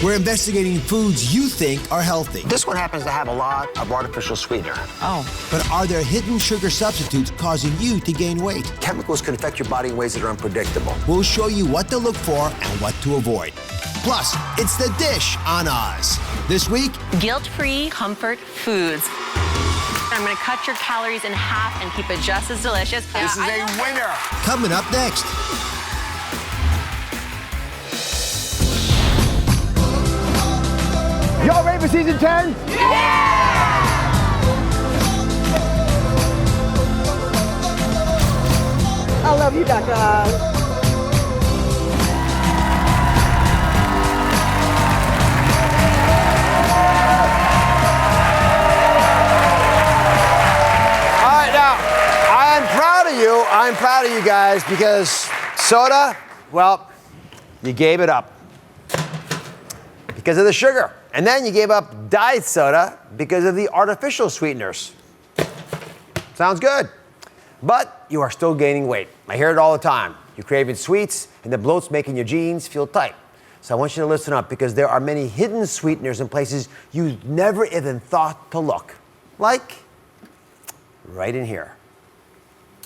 We're investigating foods you think are healthy. This one happens to have a lot of artificial sweetener. Oh. But are there hidden sugar substitutes causing you to gain weight? Chemicals can affect your body in ways that are unpredictable. We'll show you what to look for and what to avoid. Plus, it's the dish on Oz. This week, guilt-free comfort foods. I'm gonna cut your calories in half and keep it just as delicious. This is a winner. Coming up next. Y'all ready for season 10? I love you, Danica Oz. All right, now, I'm proud of you guys because soda, well, you gave it up because of the sugar. And then you gave up diet soda because of the artificial sweeteners. Sounds good. But you are still gaining weight. I hear it all the time. You're craving sweets and the bloat's making your jeans feel tight. So I want you to listen up because there are many hidden sweeteners in places you never even thought to look. Like right in here.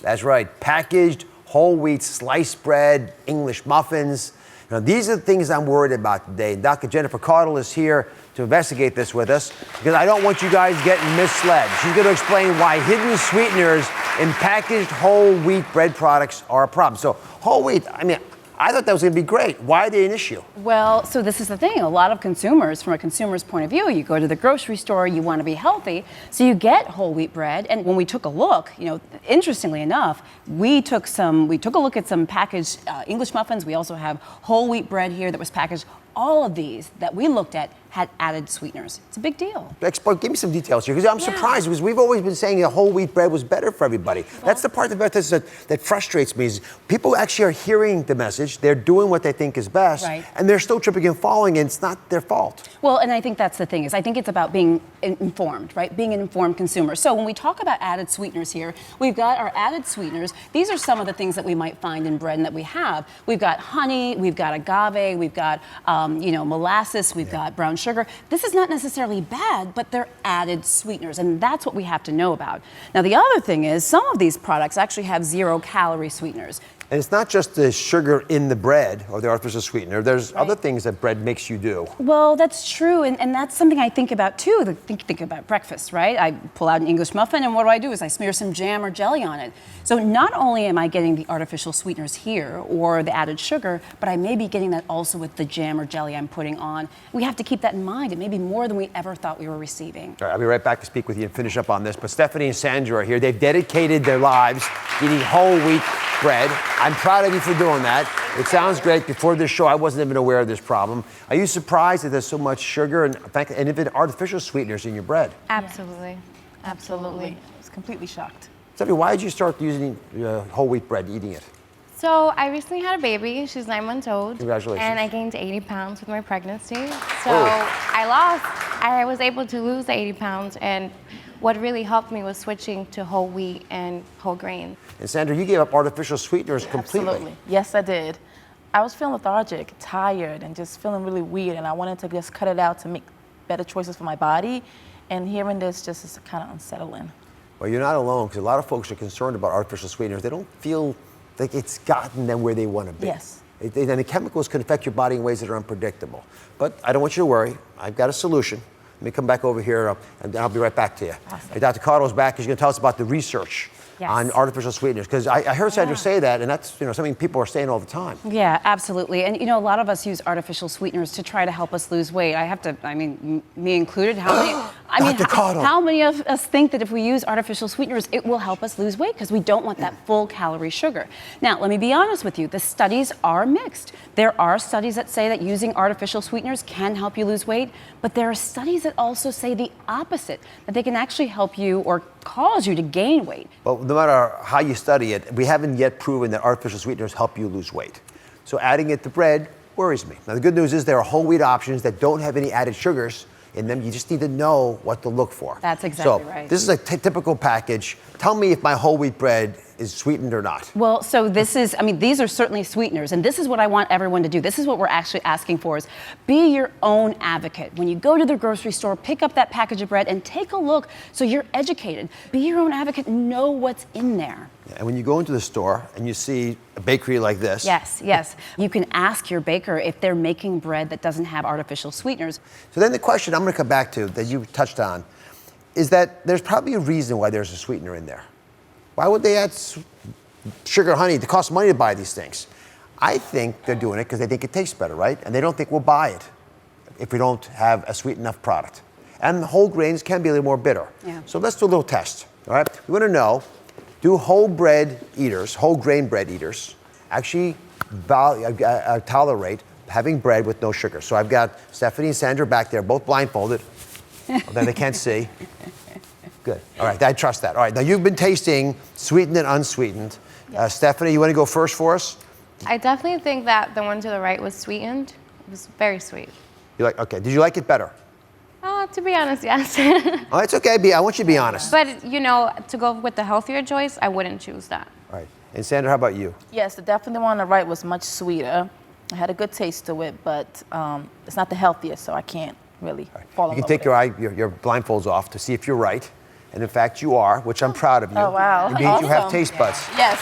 That's right, packaged whole wheat sliced bread, English muffins. Now, these are the things I'm worried about today. Dr. Jennifer Caudle is here to investigate this with us because I don't want you guys getting misled. She's going to explain why hidden sweeteners in packaged whole wheat bread products are a problem. So whole wheat, I thought that was going to be great. Why are they an issue? Well, so this is the thing. A lot of consumers, from a consumer's point of view, you go to the grocery store, you want to be healthy, so you get whole wheat bread. And when we took a look, interestingly enough, we took a look at some packaged English muffins. We also have whole wheat bread here that was packaged. All of these that we looked at had added sweeteners. It's a big deal. Give me some details here, because I'm surprised, because we've always been saying that whole wheat bread was better for everybody. Well, that's the part about this that frustrates me, is people actually are hearing the message, they're doing what they think is best, right, and they're still tripping and falling, and it's not their fault. Well, and I think that's the thing, is I think it's about being informed, right? Being an informed consumer. So when we talk about added sweeteners here, we've got our added sweeteners. These are some of the things that we might find in bread and that we have. We've got honey, we've got agave, we've got molasses, we've got brown sugar. This is not necessarily bad, but they're added sweeteners, and that's what we have to know about. Now, the other thing is some of these products actually have 0-calorie sweeteners. And it's not just the sugar in the bread or the artificial sweetener. There's other things that bread makes you do. Well, that's true, and that's something I think about too. Think about breakfast, right? I pull out an English muffin, and what do? I smear some jam or jelly on it. So not only am I getting the artificial sweeteners here or the added sugar, but I may be getting that also with the jam or jelly I'm putting on. We have to keep that in mind. It may be more than we ever thought we were receiving. All right, I'll be right back to speak with you and finish up on this. But Stephanie and Sandra are here. They've dedicated their lives eating whole wheat bread. I'm proud of you for doing that. It sounds great. Before this show, I wasn't even aware of this problem. Are you surprised that there's so much sugar and even artificial sweeteners in your bread? Absolutely. Absolutely. I was completely shocked. Stephanie, why did you start using whole wheat bread, eating it? So I recently had a baby. She's 9 months old. Congratulations. And I gained 80 pounds with my pregnancy. So I was able to lose the 80 pounds, and what really helped me was switching to whole wheat and whole grain. And Sandra, you gave up artificial sweeteners completely. Absolutely. Yes, I did. I was feeling lethargic, tired, and just feeling really weird, and I wanted to just cut it out to make better choices for my body, and hearing this just is kind of unsettling. Well, you're not alone, because a lot of folks are concerned about artificial sweeteners. They don't feel like it's gotten them where they want to be. Yes. And the chemicals can affect your body in ways that are unpredictable. But I don't want you to worry. I've got a solution. Let me come back over here, and I'll be right back to you. Awesome. Hey, Dr. Caudle's back. He's going to tell us about the research on artificial sweeteners, because I heard Sandra say that, and that's something people are saying all the time. Yeah, absolutely. And a lot of us use artificial sweeteners to try to help us lose weight. Me included, how many of us think that if we use artificial sweeteners, it will help us lose weight because we don't want that full calorie sugar? Now, let me be honest with you. The studies are mixed. There are studies that say that using artificial sweeteners can help you lose weight, but there are studies that also say the opposite, that they can actually help you or cause you to gain weight. But no matter how you study it, we haven't yet proven that artificial sweeteners help you lose weight. So adding it to bread worries me. Now, the good news is there are whole wheat options that don't have any added sugars in them. You just need to know what to look for. That's exactly right. This is a typical package. Tell me if my whole wheat bread is sweetened or not? Well, so this is, I mean, these are certainly sweeteners, and this is what I want everyone to do. This is what we're actually asking for is be your own advocate. When you go to the grocery store, pick up that package of bread and take a look so you're educated. Be your own advocate and know what's in there. And when you go into the store and you see a bakery like this. Yes, yes. You can ask your baker if they're making bread that doesn't have artificial sweeteners. So then the question I'm going to come back to that you touched on is that there's probably a reason why there's a sweetener in there. Why would they add sugar, honey? It costs money to buy these things. I think they're doing it because they think it tastes better, right? And they don't think we'll buy it if we don't have a sweet enough product. And the whole grains can be a little more bitter. Yeah. So let's do a little test, all right? We want to know, do whole grain bread eaters actually tolerate having bread with no sugar? So I've got Stephanie and Sandra back there, both blindfolded. Then they can't see. Good. All right, I trust that. All right, now you've been tasting sweetened and unsweetened. Yes. Stephanie, you want to go first for us? I definitely think that the one to the right was sweetened. It was very sweet. Okay, did you like it better? To be honest, yes. Oh, it's okay, I want you to be honest. But, you know, to go with the healthier choice, I wouldn't choose that. All right, and Sandra, how about you? Yes, the definitely one on the right was much sweeter. I had a good taste to it, but it's not the healthiest, so I can't really follow. You can take your blindfolds off to see if you're right. And in fact, you are, which I'm proud of you. Oh, wow. It means awesome. You have taste buds. Yes.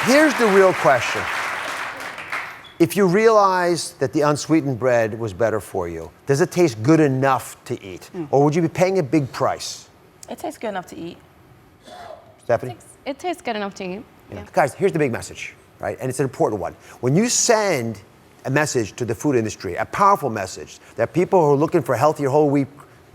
Here's the real question. If you realize that the unsweetened bread was better for you, does it taste good enough to eat? Or would you be paying a big price? It tastes good enough to eat. Stephanie? It tastes good enough to eat. Yeah. Guys, here's the big message, right? And it's an important one. When you send a message to the food industry, a powerful message, that people who are looking for healthier whole wheat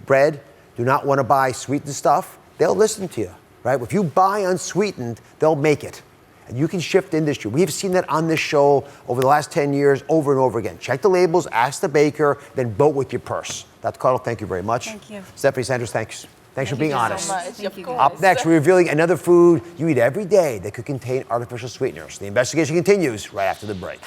bread do not want to buy sweetened stuff, they'll listen to you, right? If you buy unsweetened, they'll make it. And you can shift industry. We've seen that on this show over the last 10 years, over and over again. Check the labels, ask the baker, then vote with your purse. That's Caudle. Thank you very much. Thank you. Stephanie Sanders, thanks. Thanks for being honest. So much. Of course. Up next, we're revealing another food you eat every day that could contain artificial sweeteners. The investigation continues right after the break.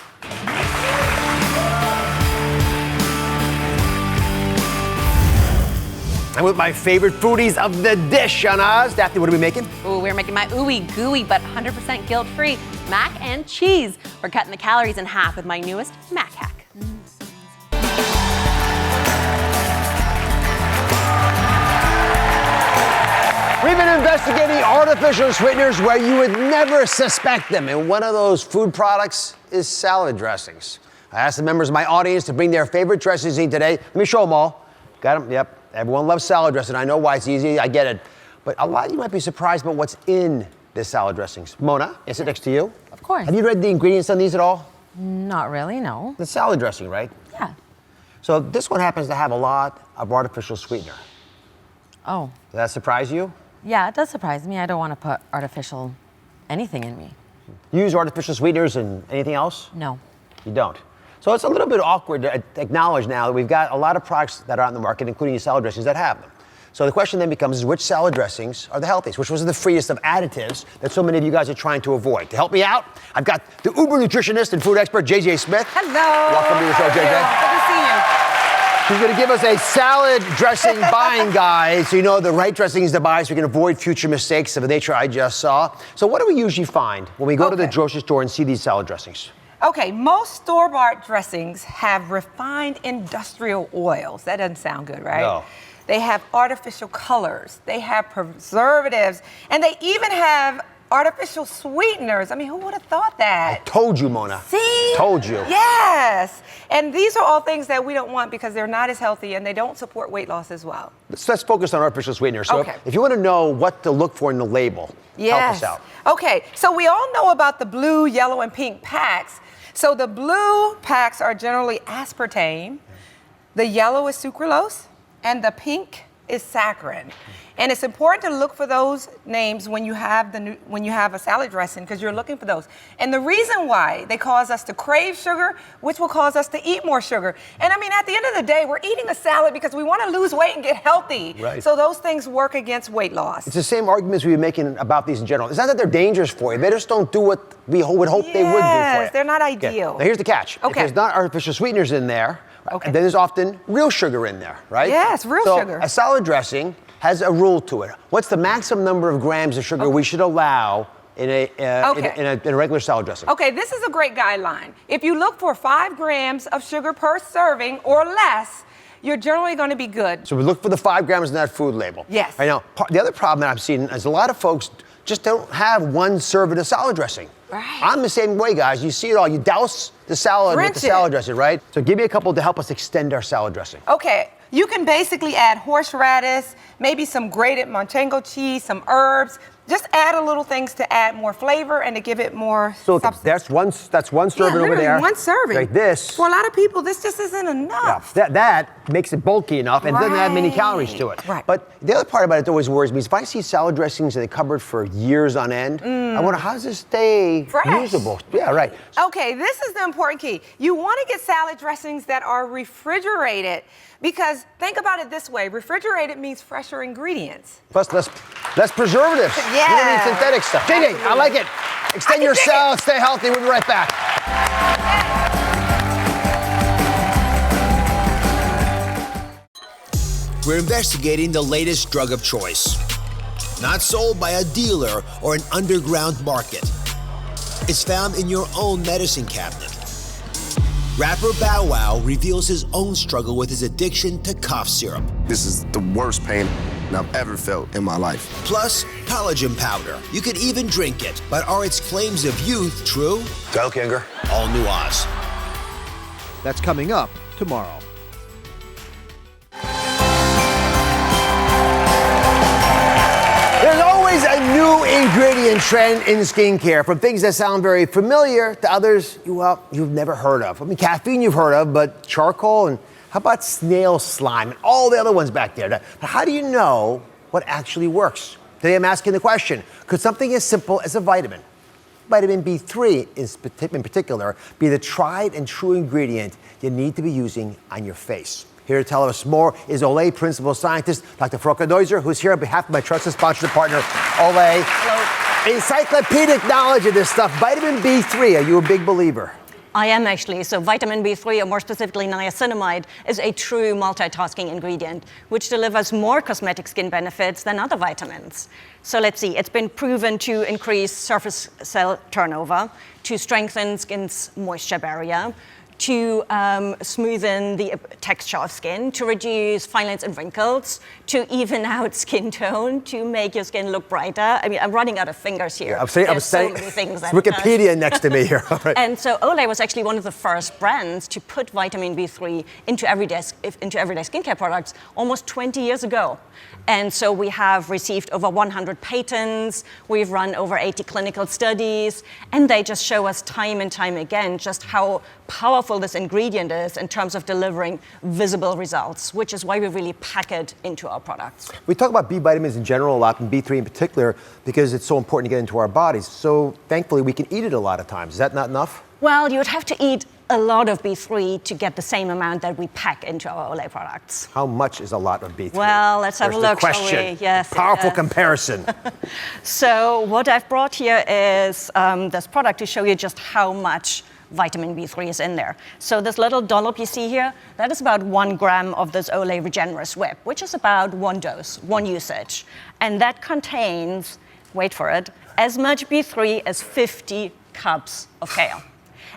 I'm with my favorite foodies of the dish on Oz. Daphne, what are we making? Ooh, we're making my ooey gooey but 100% guilt-free mac and cheese. We're cutting the calories in half with my newest mac hack. We've been investigating artificial sweeteners where you would never suspect them, and one of those food products is salad dressings. I asked the members of my audience to bring their favorite dressings in today. Let me show them all. Got them? Yep. Everyone loves salad dressing. I know why, it's easy. I get it. But a lot of you might be surprised about what's in this salad dressings. Mona, I sit next to you. Of course. Have you read the ingredients on these at all? Not really, no. The salad dressing, right? Yeah. So this one happens to have a lot of artificial sweetener. Oh. Does that surprise you? Yeah, it does surprise me. I don't want to put artificial anything in me. You use artificial sweeteners and anything else? No. You don't. So it's a little bit awkward to acknowledge now that we've got a lot of products that are on the market, including salad dressings, that have them. So the question then becomes, which salad dressings are the healthiest? Which ones are the freest of additives that so many of you guys are trying to avoid? To help me out, I've got the uber nutritionist and food expert, JJ Smith. Hello. Welcome to the show, JJ. Good to see you. She's going to give us a salad dressing buying guide so you know the right dressings to buy so we can avoid future mistakes of the nature I just saw. So what do we usually find when we go to the grocery store and see these salad dressings? Okay, most store-bought dressings have refined industrial oils. That doesn't sound good, right? No. They have artificial colors, they have preservatives, and they even have artificial sweeteners. I mean, who would have thought that? I told you, Mona. See? Told you. Yes. And these are all things that we don't want because they're not as healthy and they don't support weight loss as well. Let's focus on artificial sweeteners. So Okay. if you want to know what to look for in the label, help us out. Okay, so we all know about the blue, yellow, and pink packs. So the blue packs are generally aspartame, the yellow is sucralose, and the pink is saccharin. And it's important to look for those names when you have a salad dressing because you're looking for those. And the reason why they cause us to crave sugar, which will cause us to eat more sugar. And I mean, at the end of the day, we're eating a salad because we want to lose weight and get healthy. Right. So those things work against weight loss. It's the same arguments we've been making about these in general. It's not that they're dangerous for you. They just don't do what we would hope they would do for you. Yes, they're not ideal. Now here's the catch. Okay. If there's not artificial sweeteners in there, then there's often real sugar in there, right? Yes, real sugar. A salad dressing has a rule to it. What's the maximum number of grams of sugar we should allow in a regular salad dressing? Okay, this is a great guideline. If you look for 5 grams of sugar per serving or less, you're generally going to be good. So we look for the 5 grams in that food label. Yes. I know. The other problem that I've seen is a lot of folks just don't have one serving of salad dressing. Right. I'm the same way, guys. You see it all. You douse the salad with the salad dressing, right? So give me a couple to help us extend our salad dressing. Okay, you can basically add horseradish, maybe some grated Montego cheese, some herbs. Just add a little things to add more flavor and to give it more substance. That's one serving over there. One serving. Like this. For a lot of people, this just isn't enough. Yeah, that makes it bulky enough and doesn't add many calories to it. Right. But the other part about it that always worries me is if I see salad dressings in the cupboard for years on end, I wonder, how does this stay usable? Yeah, right. Okay, this is the important key. You want to get salad dressings that are refrigerated, because think about it this way: refrigerated means fresher ingredients. Plus less preservatives. Yeah. You don't need synthetic stuff. JJ, I like it. Extend your salad, stay healthy. We'll be right back. We're investigating the latest drug of choice. Not sold by a dealer or an underground market. It's found in your own medicine cabinet. Rapper Bow Wow reveals his own struggle with his addiction to cough syrup. This is the worst pain I've ever felt in my life. Plus, collagen powder. You could even drink it, but are its claims of youth true? Go, Kinger. All new Oz. That's coming up tomorrow. There's always a new ingredient trend in skincare, from things that sound very familiar to others, you've never heard of. I mean, caffeine you've heard of, but charcoal, and how about snail slime and all the other ones back there? But how do you know what actually works? Today I'm asking the question, could something as simple as a vitamin B3 in particular, be the tried and true ingredient you need to be using on your face? Here to tell us more is Olay principal scientist, Dr. Frauke Neuser, who's here on behalf of my trusted sponsor partner, Olay. Hello. Encyclopedic knowledge of this stuff. Vitamin B3, are you a big believer? I am actually. So vitamin B3, or more specifically niacinamide, is a true multitasking ingredient, which delivers more cosmetic skin benefits than other vitamins. So let's see, it's been proven to increase surface cell turnover, to strengthen skin's moisture barrier, to smoothen the texture of skin, to reduce fine lines and wrinkles, to even out skin tone, to make your skin look brighter. I mean, I'm running out of fingers here. Yeah, I'm saying, so many things that Wikipedia next to me here. Right. And so Olay was actually one of the first brands to put vitamin B3 into everyday skincare products almost 20 years ago. And so we have received over 100 patents, we've run over 80 clinical studies, and they just show us time and time again just how powerful this ingredient is in terms of delivering visible results, which is why we really pack it into our products. We talk about B vitamins in general a lot, and B3 in particular, because it's so important to get into our bodies. So thankfully we can eat it a lot of times. Is that not enough? Well, you would have to eat a lot of B3 to get the same amount that we pack into our Olay products. How much is a lot of B3? Well, let's have a look, shall we? Yes. Powerful comparison. So what I've brought here is this product to show you just how much vitamin B3 is in there. So this little dollop you see here, that is about 1 gram of this Olay Regenerous Whip, which is about 1 dose, 1 usage. And that contains, wait for it, as much B3 as 50 cups of kale.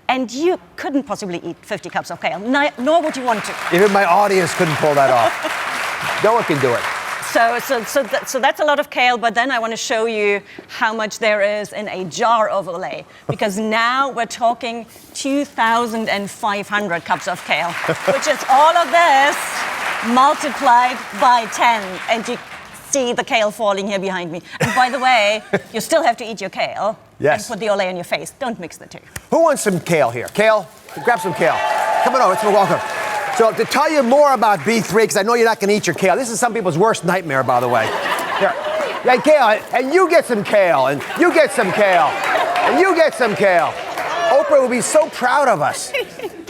And you couldn't possibly eat 50 cups of kale, nor would you want to. Even my audience couldn't pull that off. No one can do it. So that's a lot of kale, but then I want to show you how much there is in a jar of Olay, because now we're talking 2,500 cups of kale, which is all of this multiplied by 10. And you see the kale falling here behind me. And by the way, you still have to eat your kale. Yes. And put the Olay on your face. Don't mix the two. Who wants some kale here? Kale? Grab some kale. Come on over, it's welcome. So to tell you more about B3, because I know you're not going to eat your kale. This is some people's worst nightmare, by the way. Here. Yeah, kale, and you get some kale, and you get some kale, and you get some kale. Oprah will be so proud of us.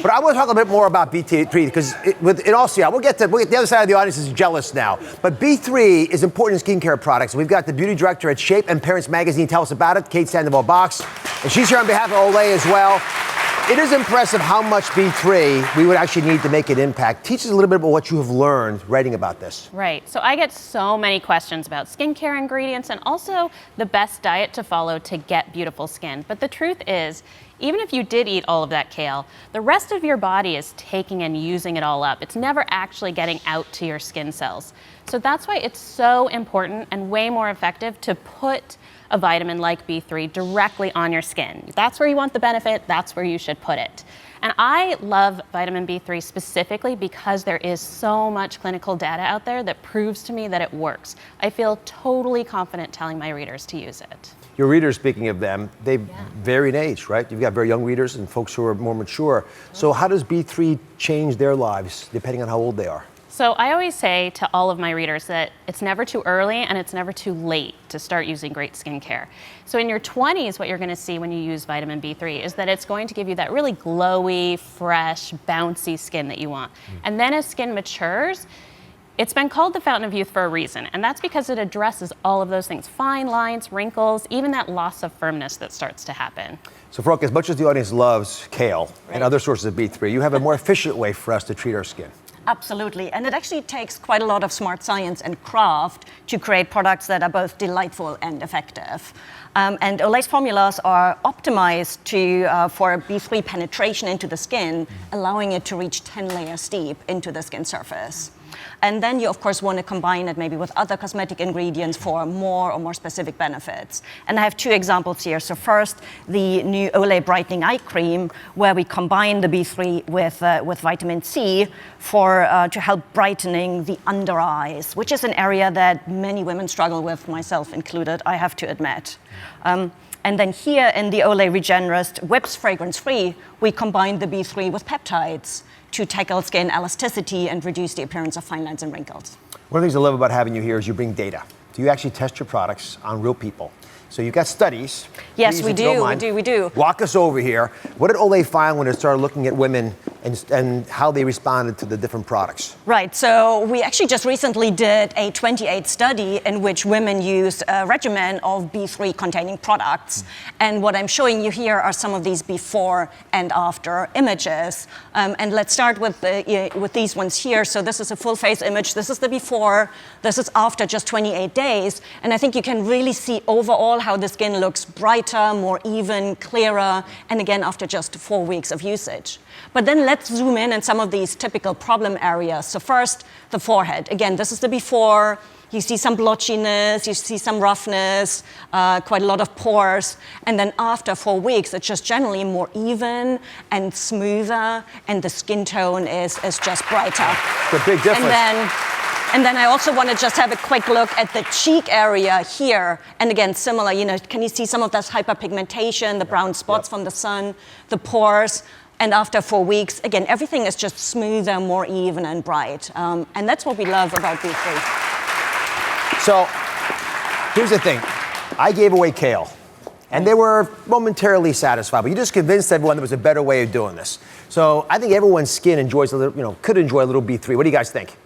But I want to talk a little bit more about B3, because in all seriousness, we'll get the other side of the audience is jealous now. But B3 is important in skincare products. We've got the beauty director at Shape and Parents Magazine. Tell us about it, Kate Sandoval Box. And she's here on behalf of Olay as well. It is impressive how much B3 we would actually need to make an impact. Teach us a little bit about what you have learned writing about this. Right. So I get so many questions about skincare ingredients and also the best diet to follow to get beautiful skin. But the truth is, even if you did eat all of that kale, the rest of your body is taking and using it all up. It's never actually getting out to your skin cells. So that's why it's so important and way more effective to put a vitamin like B3 directly on your skin. That's where you want the benefit, that's where you should put it. And I love vitamin B3 specifically because there is so much clinical data out there that proves to me that it works. I feel totally confident telling my readers to use it. Your readers, speaking of them, they vary in age, right? You've got very young readers and folks who are more mature. So how does B3 change their lives depending on how old they are? So I always say to all of my readers that it's never too early and it's never too late to start using great skincare. So in your 20s, what you're going to see when you use vitamin B3 is that it's going to give you that really glowy, fresh, bouncy skin that you want. And then as skin matures, it's been called the fountain of youth for a reason, and that's because it addresses all of those things, fine lines, wrinkles, even that loss of firmness that starts to happen. So Frauke, as much as the audience loves kale and other sources of B3, you have a more efficient way for us to treat our skin. Absolutely, and it actually takes quite a lot of smart science and craft to create products that are both delightful and effective. And Olay's formulas are optimized for B3 penetration into the skin, allowing it to reach 10 layers deep into the skin surface. And then you, of course, want to combine it maybe with other cosmetic ingredients for more specific benefits. And I have two examples here. So first, the new Olay Brightening Eye Cream, where we combine the B3 with vitamin C to help brightening the under eyes, which is an area that many women struggle with, myself included, I have to admit. And then here in the Olay Regenerist Whips Fragrance-Free, we combine the B3 with peptides to tackle skin elasticity and reduce the appearance of fine lines and wrinkles. One of the things I love about having you here is you bring data. Do you actually test your products on real people? So you've got studies. Yes, we do. Walk us over here. What did Olay find when it started looking at women and how they responded to the different products? Right, so we actually just recently did a 28 study in which women used a regimen of B3 containing products. And what I'm showing you here are some of these before and after images. And let's start with these ones here. So this is a full face image. This is the before. This is after just 28 days. And I think you can really see overall how the skin looks brighter, more even, clearer, and again after just 4 weeks of usage. But then let's zoom in on some of these typical problem areas. So first, the forehead. Again, this is the before. You see some blotchiness, you see some roughness, quite a lot of pores. And then after 4 weeks, it's just generally more even and smoother, and the skin tone is just brighter. It's a big difference. And then I also want to just have a quick look at the cheek area here. And again, similar, can you see some of that hyperpigmentation, the brown spots from the sun, the pores? And after 4 weeks, again, everything is just smoother, more even and bright. And that's what we love about B3. So here's the thing. I gave away kale, and they were momentarily satisfied, but you just convinced everyone there was a better way of doing this. So I think everyone's skin enjoys a little, could enjoy a little B3. What do you guys think?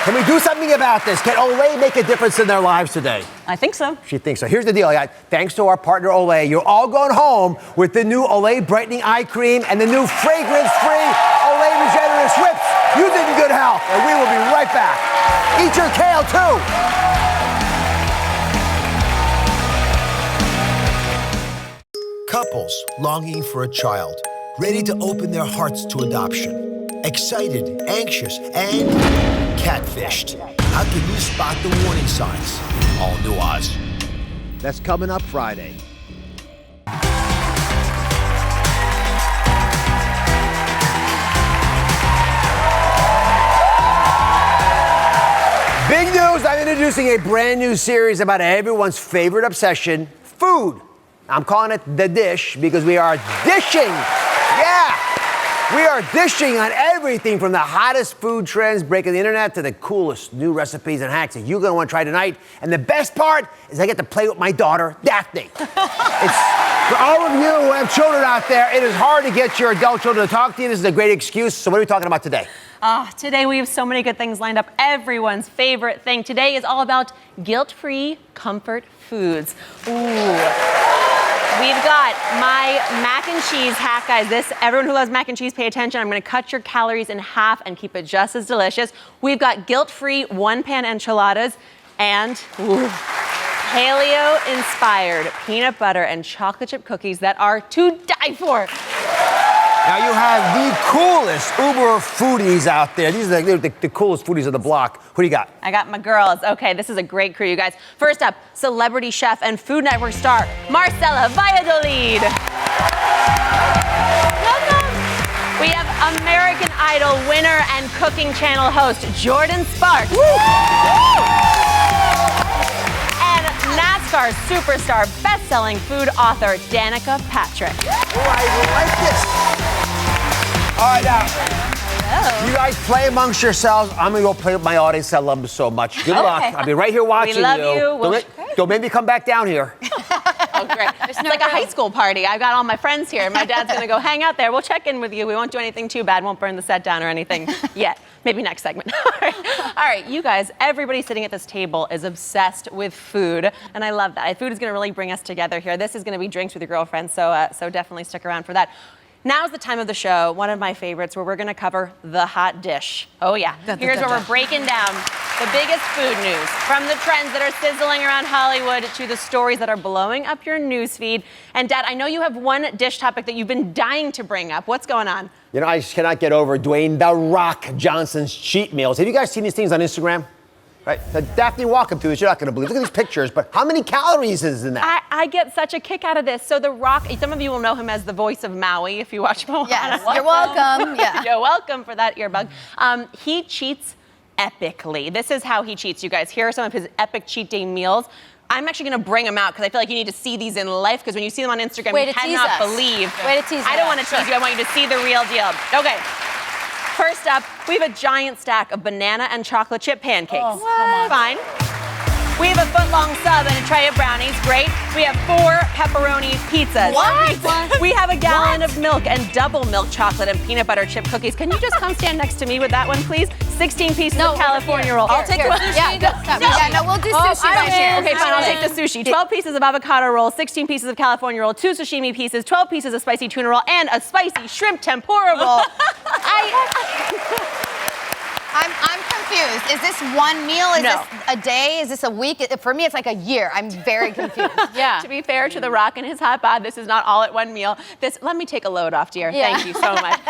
Can we do something about this? Can Olay make a difference in their lives today? I think so. She thinks so. Here's the deal. Thanks to our partner Olay, you're all going home with the new Olay Brightening Eye Cream and the new fragrance-free Olay Regenerist Whips. Use it in good health, and we will be right back. Eat your kale, too. Couples longing for a child, ready to open their hearts to adoption. Excited, anxious, and catfished. How can you spot the warning signs? All new Oz. That's coming up Friday. Big news, I'm introducing a brand new series about everyone's favorite obsession, food. I'm calling it The Dish because we are dishing. Yeah. We are dishing on everything from the hottest food trends breaking the internet to the coolest new recipes and hacks that you're going to want to try tonight. And the best part is I get to play with my daughter, Daphne. For all of you who have children out there, it is hard to get your adult children to talk to you. This is a great excuse. So what are we talking about today? Today we have so many good things lined up. Everyone's favorite thing today is all about guilt-free comfort foods. Ooh. We've got my mac and cheese hack, guys. Everyone who loves mac and cheese, pay attention. I'm gonna cut your calories in half and keep it just as delicious. We've got guilt-free one-pan enchiladas and paleo-inspired peanut butter and chocolate chip cookies that are to die for. Now you have the coolest Uber foodies out there. These are the coolest foodies of the block. Who do you got? I got my girls. Okay, this is a great crew, you guys. First up, celebrity chef and Food Network star, Marcela Valladolid. Welcome. We have American Idol winner and Cooking Channel host, Jordan Sparks. And NASCAR superstar, best-selling food author, Danica Patrick. Oh, I like this. All right, now, you guys play amongst yourselves. I'm gonna go play with my audience. I love them so much. Good luck. I'll be right here watching you. We love you. Don't make me come back down here. Oh, great. It's like a high school party. I've got all my friends here. My dad's gonna go hang out there. We'll check in with you. We won't do anything too bad. Won't burn the set down or anything yet. Maybe next segment. All right, you guys, everybody sitting at this table is obsessed with food, and I love that. Food is gonna really bring us together here. This is gonna be drinks with your girlfriends, so definitely stick around for that. Now's the time of the show, one of my favorites, where we're gonna cover the hot dish. Oh yeah, here's where we're breaking down the biggest food news, from the trends that are sizzling around Hollywood to the stories that are blowing up your newsfeed. And Dad, I know you have one dish topic that you've been dying to bring up. What's going on? You know, I just cannot get over Dwayne "The Rock" Johnson's cheat meals. Have you guys seen these things on Instagram? Right, Daphne, walk him through this. You're not going to believe. Look at these pictures, but how many calories is in that? I get such a kick out of this. So The Rock, some of you will know him as the voice of Maui if you watch Moana. Yes, you're welcome. Yeah. You're welcome for that earbug. He cheats epically. This is how he cheats, you guys. Here are some of his epic cheat day meals. I'm actually going to bring them out because I feel like you need to see these in life, because when you see them on Instagram, you cannot believe. Way to tease I don't want to tease you. I want you to see the real deal. Okay. First up, we have a giant stack of banana and chocolate chip pancakes. Oh, come on. Fine. We have a foot-long sub and a tray of brownies. Great. We have 4 pepperoni pizzas. What? We have a gallon of milk and double milk chocolate and peanut butter chip cookies. Can you just come stand next to me with that one, please? 16 pieces of California roll. I'll take the sushi. No, we'll do sushi right here. Okay, fine, I'll take the sushi. 12 pieces of avocado roll, 16 pieces of California roll, 2 sashimi pieces, 12 pieces of spicy tuna roll, and a spicy shrimp tempura roll. I'm confused. Is this one meal? Is this a day? Is this a week? For me, it's like a year. I'm very confused. Yeah. To be fair to The Rock and his hot bod, this is not all at one meal. Let me take a load off, dear. Yeah. Thank you so much.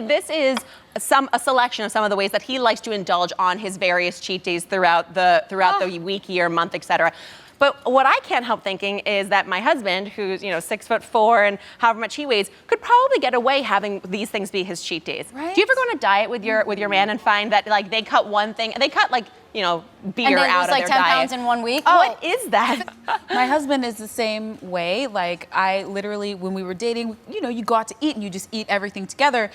This is a selection of some of the ways that he likes to indulge on his various cheat days throughout the week, year, month, etc. But what I can't help thinking is that my husband, who's 6'4" and however much he weighs, could probably get away having these things be his cheat days. Right? Do you ever go on a diet with your man and find that like they cut one thing, they cut like beer out of their diet? And they lose like 10 pounds in 1 week? Oh. What is that? My husband is the same way. Like I literally, when we were dating, you go out to eat and you just eat everything together.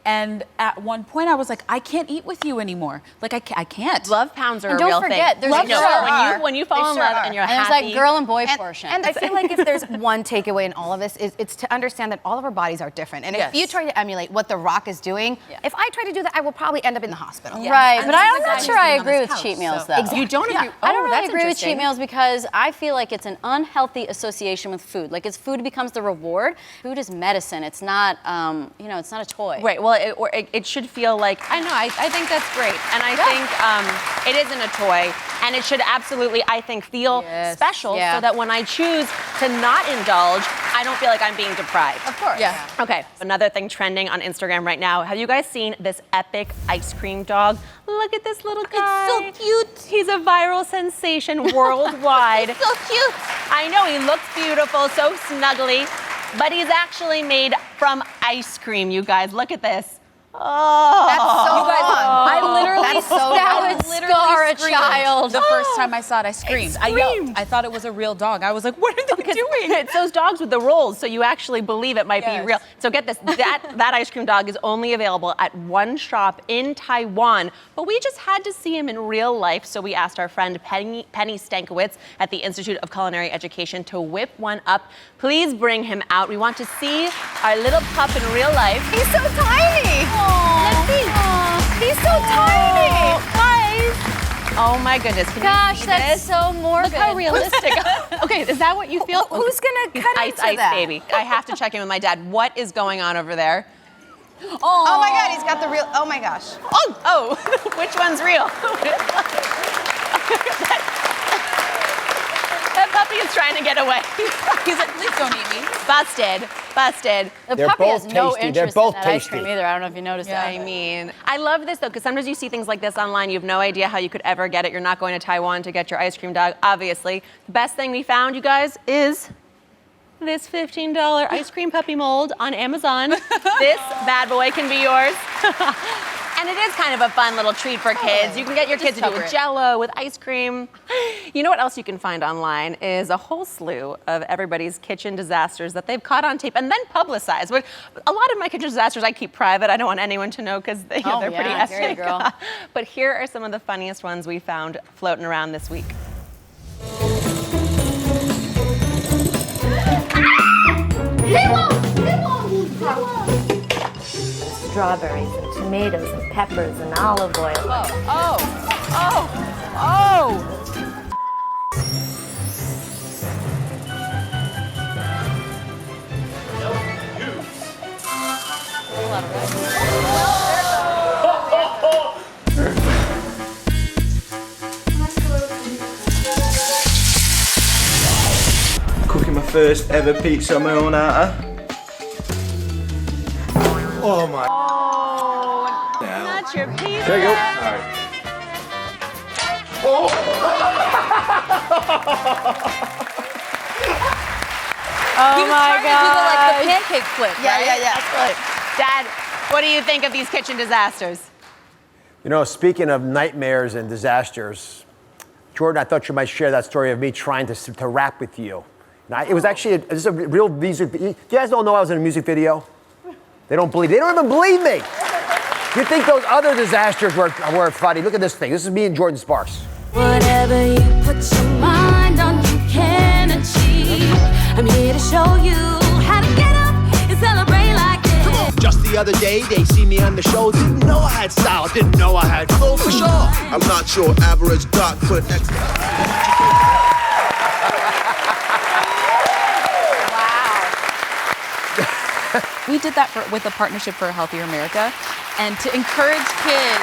And at one point I was like, I can't eat with you anymore. Like I can't. Love pounds are and a real thing. Don't forget, there's when you fall in love and you're and happy. There's like girl and boy portion. And I feel like if there's one takeaway in all of this, it's to understand that all of our bodies are different. And if you try to emulate what The Rock is doing, if I try to do that, I will probably end up in the hospital. Yeah. Right, but I'm not sure I agree with cheat meals though. You don't agree? I don't really agree with cheat meals because I feel like it's an unhealthy association with food. Like food becomes the reward. Food is medicine. It's not, it's not a toy. Right. Well, it should feel like I know. I think that's great, and I think it isn't a toy, and it should absolutely, I think, feel special, so that when I choose to not indulge, I don't feel like I'm being deprived. Of course. Yeah. Okay. Another thing trending on Instagram right now. Have you guys seen this epic ice cream dog? Look at this little guy. It's so cute. He's a viral sensation worldwide. It's so cute. I know, he looks beautiful, so snuggly, but he's actually made from ice cream, you guys. Look at this. Oh, that's so you guys, I would scar a child. The first time I saw it, I screamed. I yelled. I thought it was a real dog. I was like, what are they doing? It's those dogs with the rolls, so you actually believe it might be real. So get this, that ice cream dog is only available at one shop in Taiwan, but we just had to see him in real life, so we asked our friend Penny Stankiewicz at the Institute of Culinary Education to whip one up. Please bring him out. We want to see our little pup in real life. He's so tiny. Let's see. He's so tiny. Guys, Oh my goodness. Can Gosh, you see that's this? so morbid. Look how realistic. Okay, is that what you feel? Who's gonna cut ice, into ice, that? baby. I have to check in with my dad. What is going on over there? Oh my God, he's got the real. Oh my gosh. Oh, which one's real? That puppy is trying to get away. He's like, please don't eat me. Busted. The They're puppy both has no tasty. interest They're both in that ice tasty. cream either. I don't know if you noticed that. I mean, I love this though, because sometimes you see things like this online, you have no idea how you could ever get it. You're not going to Taiwan to get your ice cream dog, obviously. The best thing we found, you guys, is this $15 ice cream puppy mold on Amazon. This bad boy can be yours. And it is kind of a fun little treat for kids. You can get your kids to do with Jell-O, with ice cream. You know what else you can find online is a whole slew of everybody's kitchen disasters that they've caught on tape and then publicized. But a lot of my kitchen disasters I keep private. I don't want anyone to know because they're pretty epic. But here are some of the funniest ones we found floating around this week. Strawberries and tomatoes and peppers and olive oil. Cooking my first ever pizza on my own out. Oh my. Not your pizza. There you go. Oh my God. The pancake flip. Yeah. That's right. Dad, what do you think of these kitchen disasters? You know, speaking of nightmares and disasters, Jordan, I thought you might share that story of me trying to rap with you. Now, it was actually this is a real music. You guys don't know I was in a music video. They don't believe. They don't even believe me. You think those other disasters were funny? Look at this thing. This is me and Jordan Sparks. Whatever you put your mind on, you can achieve. I'm here to show you how to get up and celebrate like this. Just the other day, they see me on the show. Didn't know I had style. Didn't know I had flow for sure. I'm not your average doc, but next. We did that with a partnership for a Healthier America, and to encourage kids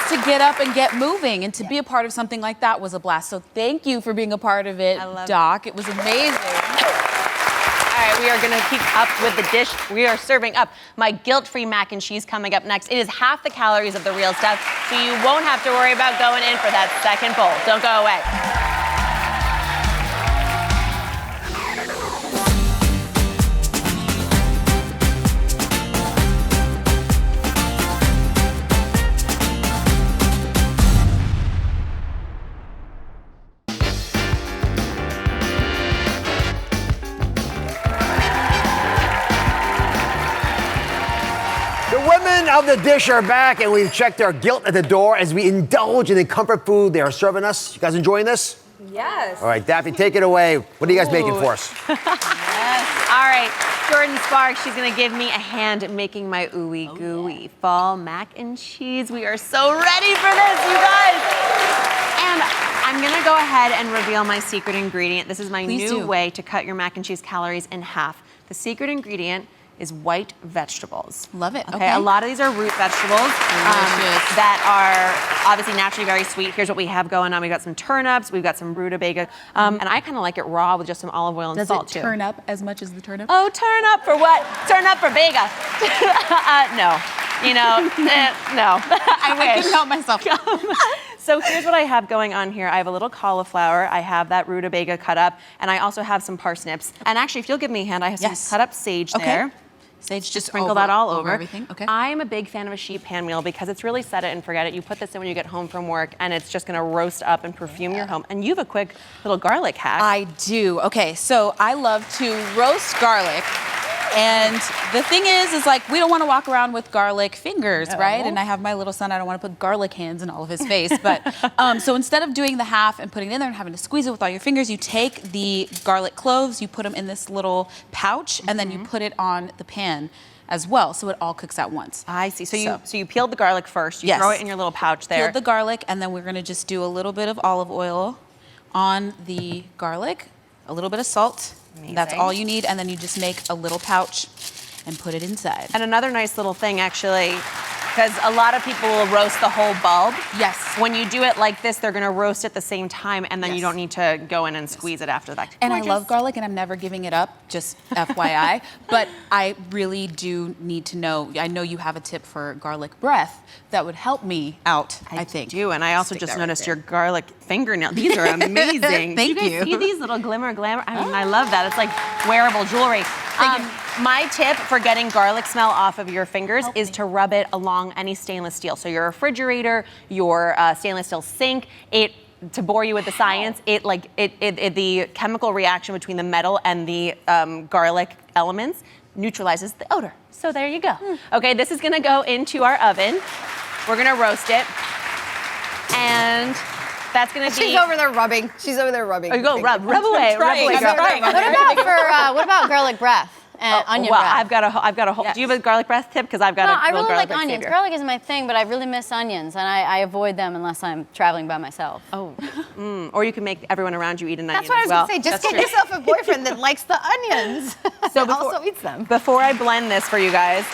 to get up and get moving, and to be a part of something like that was a blast. So thank you for being a part of it, Doc. It was amazing. All right, we are gonna keep up with the dish. We are serving up my guilt-free mac and cheese coming up next. It is half the calories of the real stuff, so you won't have to worry about going in for that second bowl. Don't go away. Of the dish are back, and we've checked our guilt at the door as we indulge in the comfort food they are serving us. You guys enjoying this? Yes. All right, Daphne, take it away. What are you guys making for us? Yes. All right, Jordan Sparks, she's gonna give me a hand at making my ooey gooey fall mac and cheese. We are so ready for this, you guys. And I'm gonna go ahead and reveal my secret ingredient. This is my new way to cut your mac and cheese calories in half. The secret ingredient is white vegetables. Love it. Okay. A lot of these are root vegetables that are obviously naturally very sweet. Here's what we have going on. We've got some turnips, we've got some rutabaga, and I kind of like it raw with just some olive oil and salt too. Does it turn up as much as the turnip? Oh, turn up for what? Turn up for Vega. No. You know, no. I couldn't help myself. So here's what I have going on here. I have a little cauliflower. I have that rutabaga cut up, and I also have some parsnips. And actually, if you'll give me a hand, I have some cut up sage there. Sage, just sprinkle that all over everything. Okay. I'm a big fan of a sheet pan meal because it's really set it and forget it. You put this in when you get home from work, and it's just gonna roast up and perfume your home. And you have a quick little garlic hack. I do. Okay, so I love to roast garlic. And the thing is like, we don't want to walk around with garlic fingers, right? And I have my little son, I don't want to put garlic hands in all of his face. But so instead of doing the half and putting it in there and having to squeeze it with all your fingers, you take the garlic cloves, you put them in this little pouch, and then you put it on the pan. as well, so it all cooks at once. I see. So you peeled the garlic first. You throw it in your little pouch there. Peeled the garlic, and then we're gonna just do a little bit of olive oil on the garlic, a little bit of salt. Amazing. That's all you need, and then you just make a little pouch and put it inside. And another nice little thing, actually, because a lot of people will roast the whole bulb. Yes. When you do it like this, they're going to roast at the same time, and then you don't need to go in and squeeze it after that. And I love garlic, and I'm never giving it up, just FYI. But I really do need to know, I know you have a tip for garlic breath that would help me out, I think. I do, and I also just noticed your garlic fingernail. These are amazing. Thank you. you. See these little glamour? I mean, I love that. It's like wearable jewelry. My tip for getting garlic smell off of your fingers is to rub it along any stainless steel. So your refrigerator, your stainless steel sink, to bore you with the science, the chemical reaction between the metal and the garlic elements neutralizes the odor. So there you go. Okay, this is gonna go into our oven. We're gonna roast it. And that's gonna be. She's over there rubbing. She's over there rubbing. Oh, you go rub away, girl. What about garlic breath? And onion breath. I've got a whole. Do you have a garlic breath tip? Because I've got I really like garlic onions. savior. Garlic is my thing, but I really miss onions, and I avoid them unless I'm traveling by myself. Oh, or you can make everyone around you eat an onion. That's what I was well. gonna say. Just get yourself a boyfriend that likes the onions. So also eats them. Before I blend this for you guys,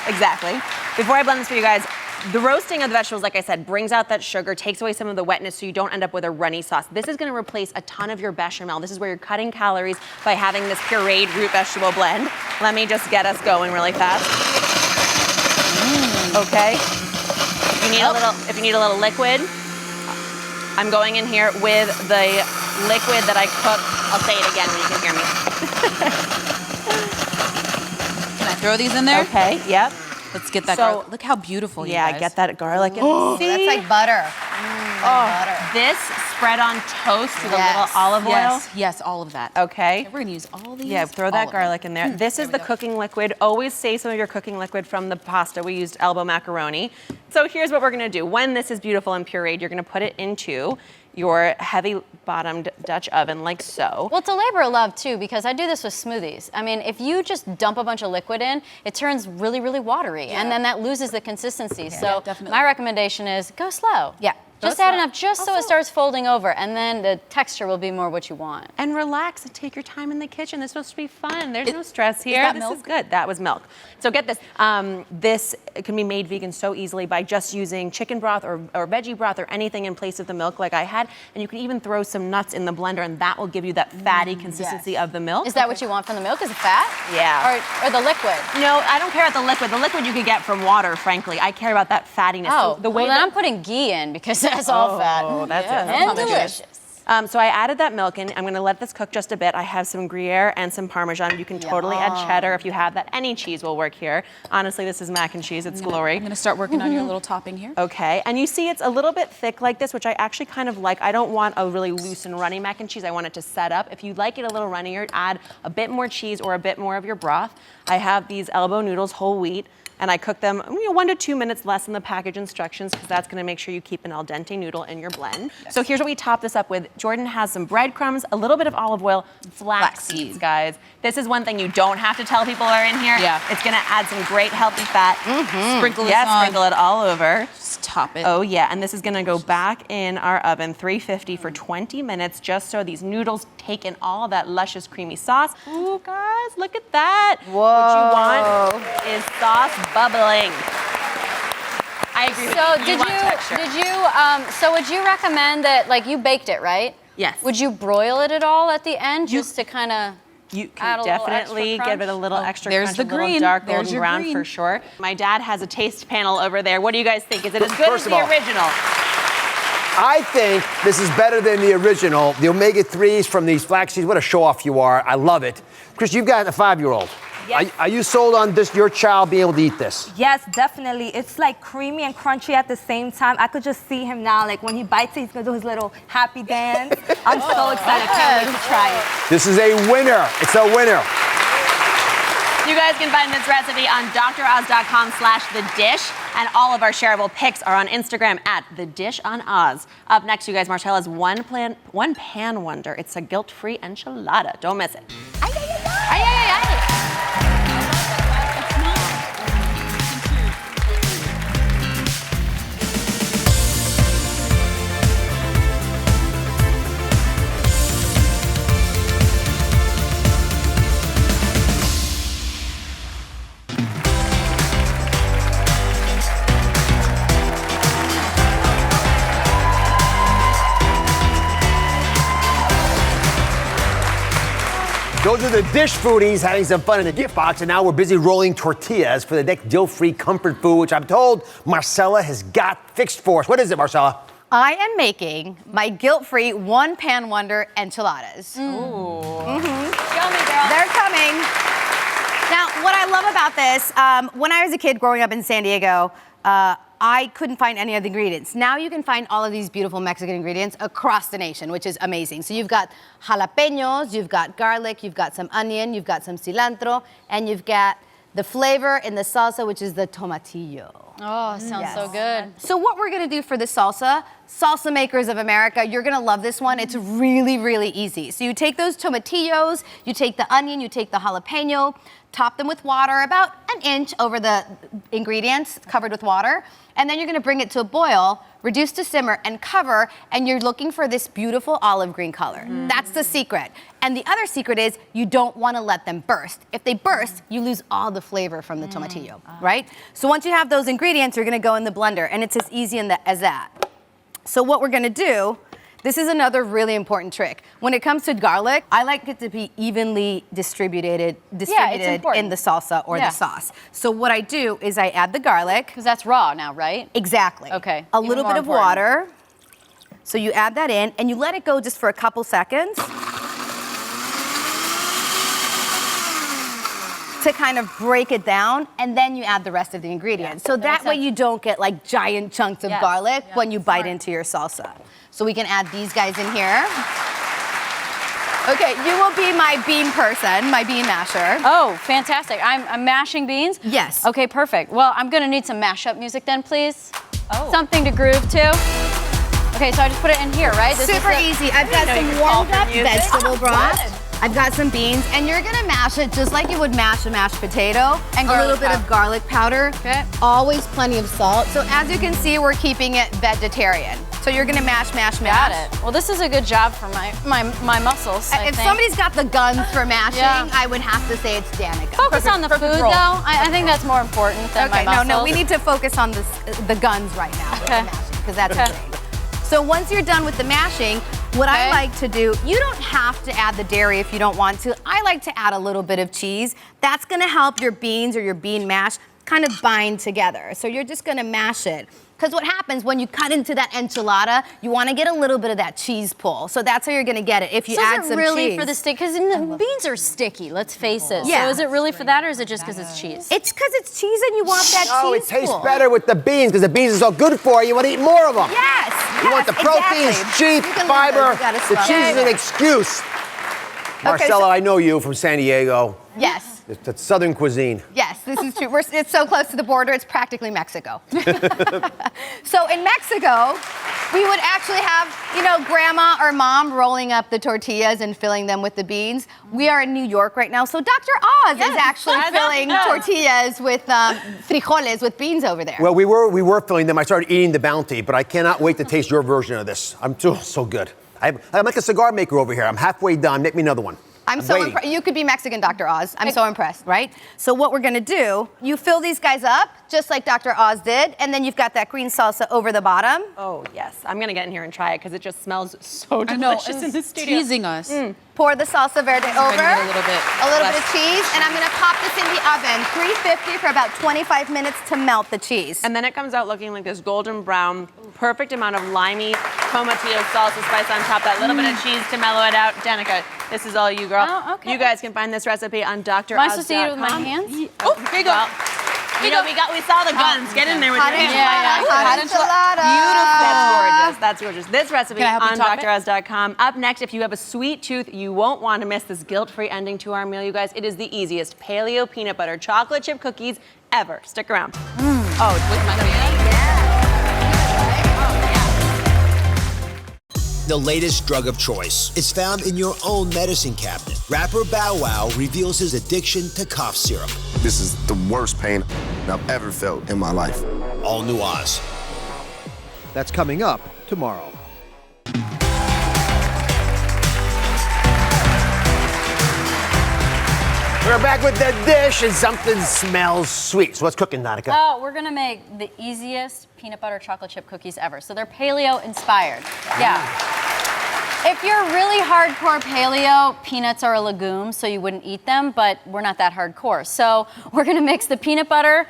Before I blend this for you guys, the roasting of the vegetables, like I said, brings out that sugar, takes away some of the wetness so you don't end up with a runny sauce. This is gonna replace a ton of your bechamel. This is where you're cutting calories by having this pureed root vegetable blend. Let me just get us going really fast. Okay. If you need a little liquid, I'm going in here with the liquid that I cook. I'll say it again when you can hear me. Can I throw these in there? Okay, yep. Let's get that garlic. Look how beautiful you guys. Get that garlic in. That's like butter. Butter. This spread on toast with a little olive oil. Yes, all of that. Okay. We're gonna use all these. Yeah, throw that garlic in there. This is the cooking liquid. Always save some of your cooking liquid from the pasta. We used elbow macaroni. So here's what we're gonna do. When this is beautiful and pureed, you're gonna put it into your heavy bottomed Dutch oven like so. Well, it's a labor of love too, because I do this with smoothies. I mean, if you just dump a bunch of liquid in, it turns really, really watery, and then that loses the consistency. So my recommendation is go slow. Yeah. Just add enough just so it starts folding over, and then the texture will be more what you want. And relax and take your time in the kitchen. This is supposed to be fun. There's no stress here. This is good. That was milk. So get this. This can be made vegan so easily by just using chicken broth or veggie broth or anything in place of the milk like I had. And you can even throw some nuts in the blender, and that will give you that fatty consistency of the milk. Is that what you want from the milk? Is it fat? Yeah. Or the liquid? No, I don't care about the liquid. The liquid you could get from water, frankly. I care about that fattiness. Oh, so the way then I'm putting ghee in because that's all fat. Oh, that's it. And delicious. So I added that milk in. I'm gonna let this cook just a bit. I have some Gruyere and some Parmesan. You can totally add cheddar if you have that. Any cheese will work here. Honestly, this is mac and cheese. It's glory. I'm gonna start working on your little topping here. Okay, and you see it's a little bit thick like this, which I actually kind of like. I don't want a really loose and runny mac and cheese. I want it to set up. If you like it a little runnier, add a bit more cheese or a bit more of your broth. I have these elbow noodles, whole wheat, and I cook them 1 to 2 minutes less than the package instructions because that's gonna make sure you keep an al dente noodle in your blend. So here's what we top this up with. Jordan has some breadcrumbs, a little bit of olive oil, flax seeds, guys. This is one thing you don't have to tell people are in here. Yeah. It's gonna add some great healthy fat. Sprinkle this on. Sprinkle it all over. Just top it. Oh yeah, and this is gonna go back in our oven, 350 for 20 minutes, just so these noodles take in all of that luscious creamy sauce. Ooh, guys, look at that. Whoa. What you want is sauce bubbling. I agree with you. So would you recommend that, like, you baked it, right? Yes. Would you broil it at all at the end, just to kind of You can definitely give it a little extra there's crunch, the a little green. dark There's golden your brown green. for sure. My dad has a taste panel over there. What do you guys think? Is it as good as First of the all, original? I think this is better than the original. The omega-3s from these flax seeds, what a show-off you are. I love it. Chris, you've got a 5-year-old. Yes. Are you sold on this, your child being able to eat this? Yes, definitely. It's like creamy and crunchy at the same time. I could just see him now, like when he bites it, he's gonna do his little happy dance. I'm so excited. I can't wait to try it. This is a winner. It's a winner. You guys can find this recipe on droz.com/thedish, and all of our shareable pics are on Instagram @thedishonoz. Up next, you guys, Marcella's one pan wonder. It's a guilt-free enchilada. Don't miss it. Those are the dish foodies having some fun in the gift box, and now we're busy rolling tortillas for the next guilt-free comfort food, which I'm told Marcela has got fixed for us. What is it, Marcela? I am making my guilt-free one-pan wonder enchiladas. Show me, girl. They're coming. Now, what I love about this, when I was a kid growing up in San Diego, I couldn't find any of the ingredients. Now you can find all of these beautiful Mexican ingredients across the nation, which is amazing. So you've got jalapenos, you've got garlic, you've got some onion, you've got some cilantro, and you've got the flavor in the salsa, which is the tomatillo. Oh, sounds so good. So what we're gonna do for the salsa makers of America, you're gonna love this one. It's really, really easy. So you take those tomatillos, you take the onion, you take the jalapeno, top them with water, about an inch over the ingredients, covered with water, and then you're gonna bring it to a boil, reduce to simmer, and cover, and you're looking for this beautiful olive green color. That's the secret. And the other secret is you don't wanna let them burst. If they burst, you lose all the flavor from the tomatillo, right? So once you have those ingredients, you're gonna go in the blender, and it's as easy as that. So what we're gonna do, this is another really important trick. When it comes to garlic, I like it to be evenly distributed in the salsa or the sauce. So what I do is I add the garlic. Because that's raw now, right? Exactly. Okay. A little bit of water. So you add that in, and you let it go just for a couple seconds to kind of break it down, and then you add the rest of the ingredients. So that way you don't get like giant chunks of garlic when you bite into your salsa. So we can add these guys in here. Okay, you will be my bean person, my bean masher. Oh, fantastic. I'm mashing beans? Yes. Okay, perfect. Well, I'm gonna need some mashup music then, please. Oh. Something to groove to. Okay, so I just put it in here, right? This Super easy. I've got some warmed up vegetable broth. I've got some beans, and you're gonna mash it just like you would mash a mashed potato. And a little bit of garlic powder. Okay. Always plenty of salt. So as you can see, we're keeping it vegetarian. So you're gonna mash, mash, mash. Got it. Well, this is a good job for my muscles, I If think. somebody's got the guns for mashing, I would have to say it's Danica. Focus on the food, though. I think that's more important than my muscles. No, we need to focus on the guns right now with the mashing, because that's insane. So once you're done with the mashing, what I like to do, you don't have to add the dairy if you don't want to. I like to add a little bit of cheese. That's gonna help your beans or your bean mash kind of bind together. So you're just gonna mash it. Because what happens when you cut into that enchilada, you want to get a little bit of that cheese pull. So that's how you're going to get it if you add some cheese. So is it really for the stick? Because the beans are sticky, let's face it. Yeah. So is it really for that, or is it just because it's cheese? It's because it's cheese and you want that cheese Oh, it tastes pull. better with the beans because the beans are so good for you. You want to eat more of them. Yes. You want the proteins, cheap, fiber. The cheese is an excuse. Marcela, I know you from San Diego. Yes. It's Southern cuisine. Yes, this is true. It's so close to the border, it's practically Mexico. So in Mexico, we would actually have, grandma or mom rolling up the tortillas and filling them with the beans. We are in New York right now, so Dr. Oz is actually filling tortillas with frijoles, with beans over there. Well, we were filling them. I started eating the bounty, but I cannot wait to taste your version of this. I'm so good. I'm like a cigar maker over here. I'm halfway done. Make me another one. I'm so impressed. You could be Mexican, Dr. Oz. I'm so impressed, right? So what we're gonna do, you fill these guys up, just like Dr. Oz did, and then you've got that green salsa over the bottom. Oh, yes. I'm gonna get in here and try it because it just smells so delicious in the studio. Teasing us. Pour the salsa verde over. A little bit of cheese, and I'm gonna pop this in the oven, 350 for about 25 minutes to melt the cheese. And then it comes out looking like this golden brown, perfect amount of limey tomatillo salsa spice on top, that little bit of cheese to mellow it out. Danica, this is all you, girl. Oh, okay. You guys can find this recipe on DrOz.com. Am I supposed to eat it with my hands? Oh, here you go. We saw the guns. Get in there with your hands. Hot enchilada. Beautiful. That's gorgeous. This recipe Can I help you on top it? DrOz.com. Up next, if you have a sweet tooth, you won't want to miss this guilt-free ending to our meal, you guys. It is the easiest paleo peanut butter chocolate chip cookies ever. Stick around. Oh, with my hand? The latest drug of choice is found in your own medicine cabinet. Rapper Bow Wow reveals his addiction to cough syrup. This is the worst pain I've ever felt in my life. All new Oz. That's coming up tomorrow. We're back with the dish, and something smells sweet. So what's cooking, Danica? Oh, we're gonna make the easiest peanut butter chocolate chip cookies ever. So they're paleo inspired. Yeah. If you're really hardcore paleo, peanuts are a legume, so you wouldn't eat them, but we're not that hardcore. So we're gonna mix the peanut butter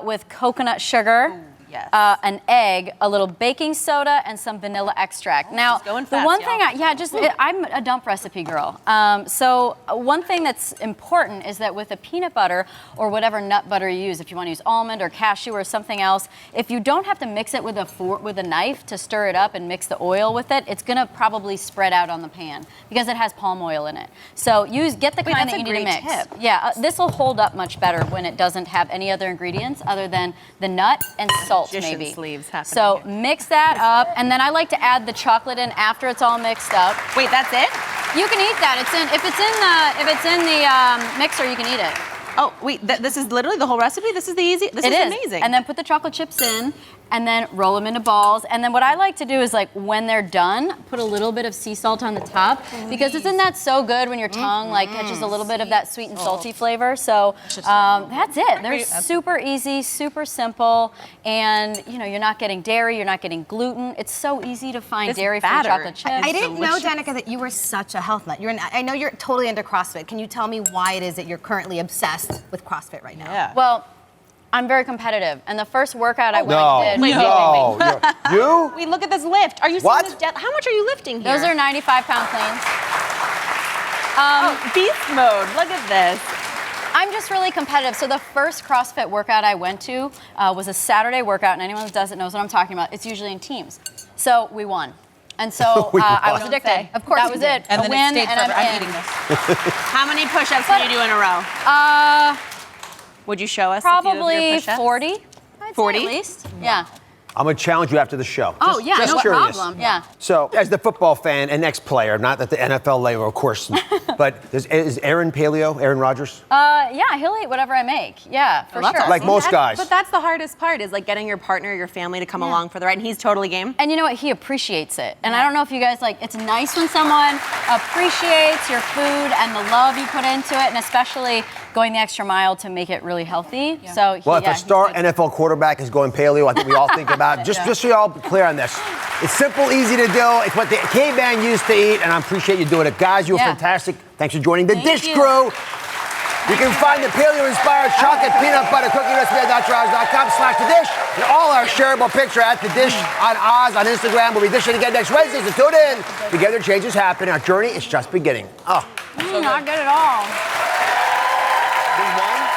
with coconut sugar. Yes. An egg, a little baking soda, and some vanilla extract. Now, going the fast, one y'all. thing, I'm a dump recipe girl. So one thing that's important is that with a peanut butter or whatever nut butter you use, if you want to use almond or cashew or something else, if you don't have to mix it with a knife to stir it up and mix the oil with it, it's gonna probably spread out on the pan because it has palm oil in it. So get the kind that you need to mix. Tip. Yeah, this will hold up much better when it doesn't have any other ingredients other than the nut and salt. Maybe. Sleeves happening so here. mix that up, and then I like to add the chocolate in after it's all mixed up. Wait, that's it? You can eat that. If it's in the mixer, you can eat it. Oh, wait, this is literally the whole recipe? This is the easy, this is amazing. And then put the chocolate chips in, and then roll them into balls. And then what I like to do is, like, when they're done, put a little bit of sea salt on the top, because isn't that so good when your tongue, like, catches a little bit of that sweet and salty flavor? So that's it. They're super easy, super simple, and, you know, you're not getting dairy, you're not getting gluten. It's so easy to find dairy-free chocolate chips. I didn't know, Danica, that you were such a health nut. I know you're totally into CrossFit. Can you tell me why it is that you're currently obsessed with CrossFit right now? Yeah. Well, I'm very competitive, and the first workout I did. You? Wait, look at this lift. Are you seeing this? How much are you lifting here? Those are 95-pound cleans. Beast mode. Look at this. I'm just really competitive. So the first CrossFit workout I went to was a Saturday workout, and anyone that does it knows what I'm talking about. It's usually in teams. So we won. And so I was addicted. Of course, that was it. And a then win, it stayed and forever. I'm eating this. How many push-ups can you do in a row? Would you show us Probably a few of your push-ups? 40. 40? At least. Yeah. I'm going to challenge you after the show. Oh, yeah, just no curious. problem. Yeah. So, as the football fan and ex-player, not that the NFL label, of course, but is Aaron Paleo, Aaron Rodgers? Yeah, he'll eat whatever I make. Yeah, for sure. Like most guys. But that's the hardest part, is like getting your partner, your family to come along for the ride, and he's totally game. And you know what? He appreciates it. And I don't know if you guys, like, it's nice when someone appreciates your food and the love you put into it, and especially going the extra mile to make it really healthy. Yeah. So, well, if a star NFL quarterback is going paleo, I think we all think about just so you're all clear on this. It's simple, easy to do. It's what the caveman used to eat, and I appreciate you doing it. Guys, you were fantastic. Thanks for joining the Dish Crew. You can find the paleo-inspired chocolate peanut butter cookie recipe at DrOz.com/thedish, and all our shareable picture at the Dish on Oz on Instagram. We'll be dishing again next Wednesday, so tune in. Together, changes happen. Our journey is just beginning. Oh, not good at all. Who won?